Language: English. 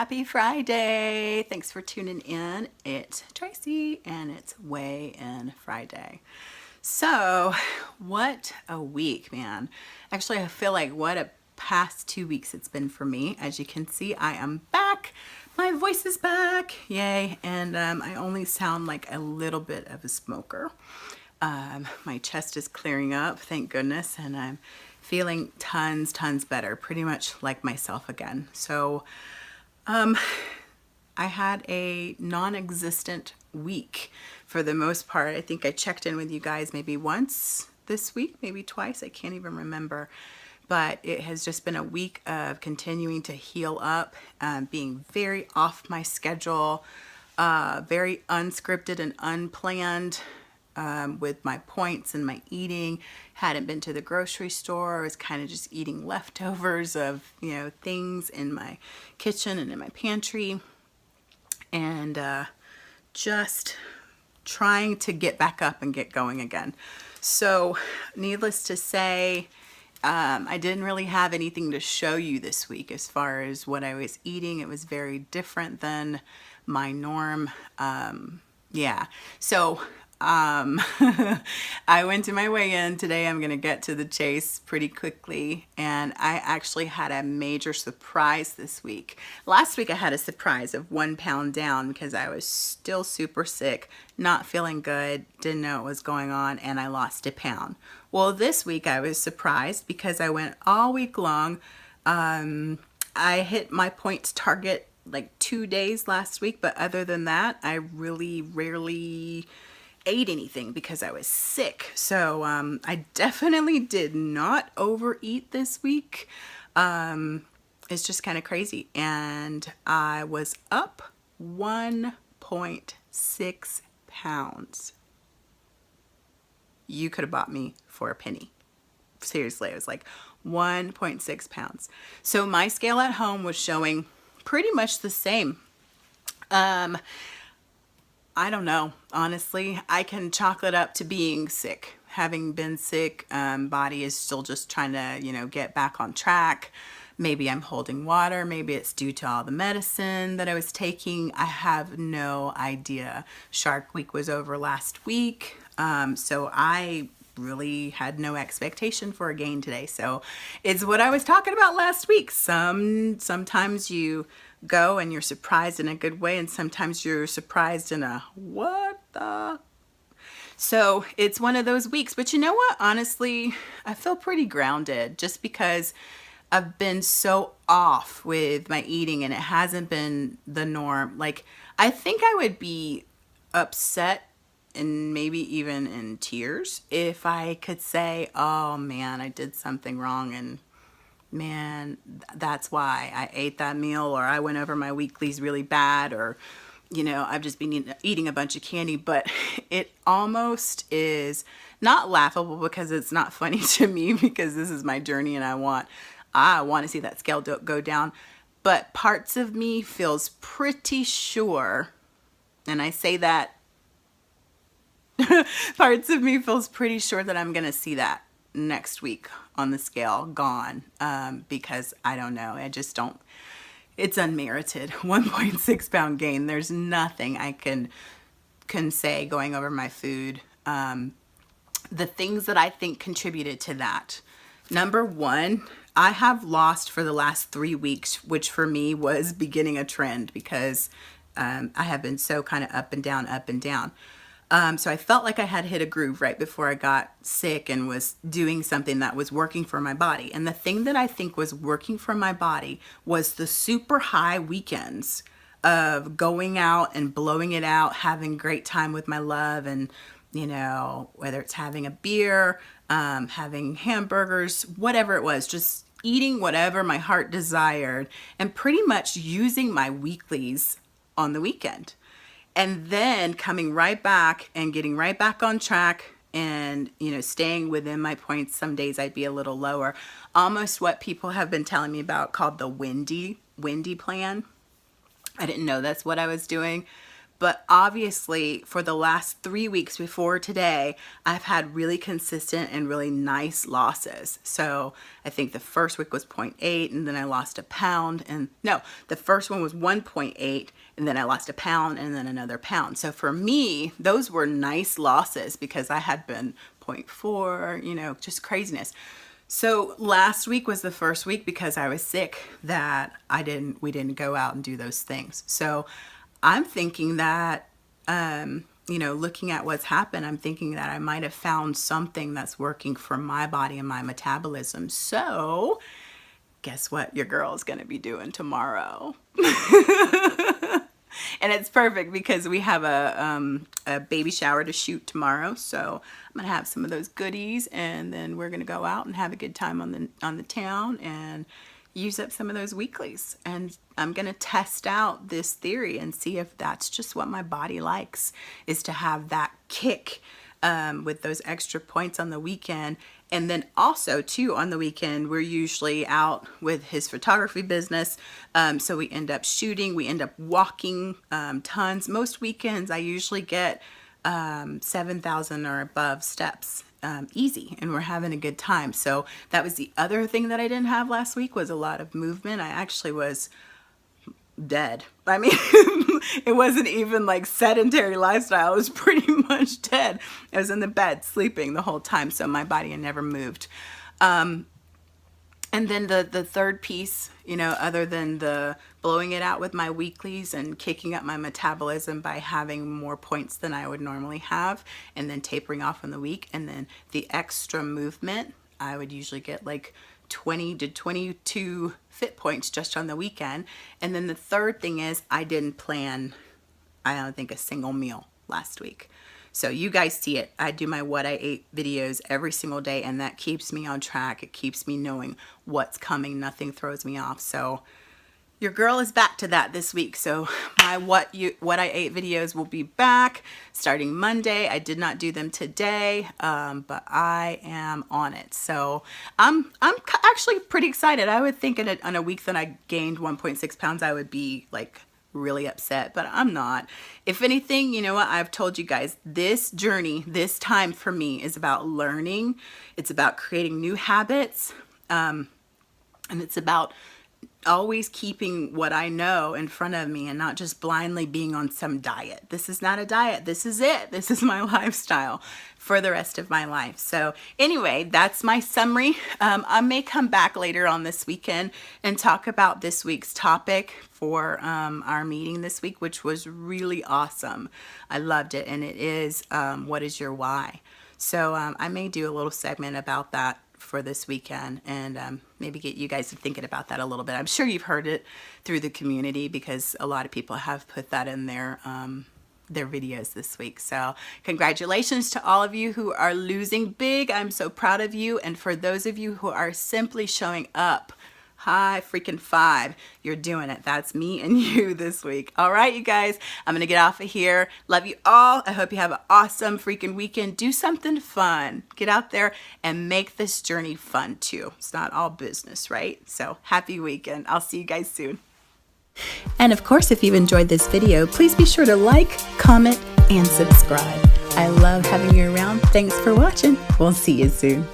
Happy Friday. Thanks for tuning in. It's Tracy and it's Weigh In Friday. So, what a week, man. Actually, I feel like what a past 2 weeks it's been for me. As you can see, I am back. My voice is back. Yay. And I only sound like a little bit of a smoker. My chest is clearing up, thank goodness, and I'm feeling tons better, pretty much like myself again. So I had a non-existent week for the most part. I think I checked in with you guys maybe once this week, maybe twice, I can't even remember. But it has just been a week of continuing to heal up, being very off my schedule, very unscripted and unplanned. With my points and my eating. Hadn't been to the grocery store. I was kind of just eating leftovers of, things in my kitchen and in my pantry. And just trying to get back up and get going again. So needless to say, I didn't really have anything to show you this week as far as what I was eating. It was very different than my norm. So I went to my weigh-in today. I'm going to get to the chase pretty quickly. And I actually had a major surprise this week. Last week I had a surprise of 1 pound down because I was still super sick, not feeling good, didn't know what was going on, and I lost a pound. Well, this week I was surprised because I went all week long. I hit my points target like 2 days last week, but other than that, I really rarely ate anything because I was sick. So I definitely did not overeat this week. It's just kind of crazy. And I was up 1.6 pounds. You could have bought me for a penny. Seriously, I was like 1.6 pounds. So my scale at home was showing pretty much the same. I don't know, honestly. I can chalk it up to being sick. Having been sick, body is still just trying to, get back on track. Maybe I'm holding water. Maybe it's due to all the medicine that I was taking. I have no idea. Shark Week was over last week, so I really had no expectation for a gain today. So it's what I was talking about last week. Sometimes you go and you're surprised in a good way, and sometimes you're surprised in a what the. So it's one of those weeks. But you know what? Honestly, I feel pretty grounded just because I've been so off with my eating and it hasn't been the norm. Like, I think I would be upset and maybe even in tears if I could say, oh man, I did something wrong and man, that's why I ate that meal, or I went over my weeklies really bad, or, I've just been eating a bunch of candy. But it almost is not laughable because it's not funny to me because this is my journey and I want to see that scale go down. But parts of me feels pretty sure, and I say that, parts of me feels pretty sure that I'm going to see that next week on the scale gone, because I don't know, I just don't, it's unmerited. 1.6 pound gain. There's nothing I can say going over my food. The things that I think contributed to that: number one, I have lost for the last 3 weeks, which for me was beginning a trend because I have been so kind of up and down, up and down. So I felt like I had hit a groove right before I got sick and was doing something that was working for my body. And the thing that I think was working for my body was the super high weekends of going out and blowing it out, having great time with my love, and, whether it's having a beer, having hamburgers, whatever it was, just eating whatever my heart desired and pretty much using my weeklies on the weekend. And then coming right back and getting right back on track and, staying within my points. Some days I'd be a little lower. Almost what people have been telling me about called the Wendy plan. I didn't know that's what I was doing, But obviously for the last 3 weeks before today, I've had really consistent and really nice losses. So I think the first week was 0.8 and then I lost a pound, and no, the first one was 1.8 and then I lost a pound and then another pound. So for me, those were nice losses because I had been 0.4, you know, just craziness. So last week was the first week because I was sick that we didn't go out and do those things. So I'm thinking that, you know, looking at what's happened, I'm thinking that I might have found something that's working for my body and my metabolism. So guess what your girl's going to be doing tomorrow? And it's perfect because we have a baby shower to shoot tomorrow. So I'm going to have some of those goodies, and then we're going to go out and have a good time on the town and use up some of those weeklies. And I'm going to test out this theory and see if that's just what my body likes, is to have that kick with those extra points on the weekend. And then also too, on the weekend, we're usually out with his photography business. So we end up shooting, we end up walking tons. Most weekends I usually get 7,000 or above steps easy, and we're having a good time. So that was the other thing that I didn't have last week, was a lot of movement. I actually was dead. I mean, it wasn't even like sedentary lifestyle. It was pretty much dead. I was in the bed sleeping the whole time, so my body had never moved. And then the third piece, you know, other than the blowing it out with my weeklies and kicking up my metabolism by having more points than I would normally have, and then tapering off in the week, and then the extra movement, I would usually get like 20 to 22 fit points just on the weekend. And then the third thing is I didn't plan, I don't think, a single meal last week. So you guys see it. I do my what I ate videos every single day, and that keeps me on track. It keeps me knowing what's coming. Nothing throws me off. So your girl is back to that this week. So my what I ate videos will be back starting Monday. I did not do them today, but I am on it. So I'm actually pretty excited. I would think on a week that I gained 1.6 pounds, I would be like really upset, but I'm not. If anything, you know what, I've told you guys, this journey, this time for me is about learning. It's about creating new habits, and it's about always keeping what I know in front of me and not just blindly being on some diet. This is not a diet. This is it. This is my lifestyle for the rest of my life. So anyway, that's my summary. I may come back later on this weekend and talk about this week's topic for our meeting this week, which was really awesome. I loved it. And it is, what is your why? So I may do a little segment about that for this weekend, and maybe get you guys thinking about that a little bit. I'm sure you've heard it through the community because a lot of people have put that in their videos this week. So congratulations to all of you who are losing big. I'm so proud of you. And for those of you who are simply showing up, high freaking five, you're doing it. That's me and you this week. All right, you guys, I'm gonna get off of here. Love you all. I hope you have an awesome freaking weekend. Do something fun. Get out there and make this journey fun too. It's not all business, right? So happy weekend. I'll see you guys soon. And of course, if you've enjoyed this video, please be sure to like, comment, and subscribe. I love having you around. Thanks for watching. We'll see you soon.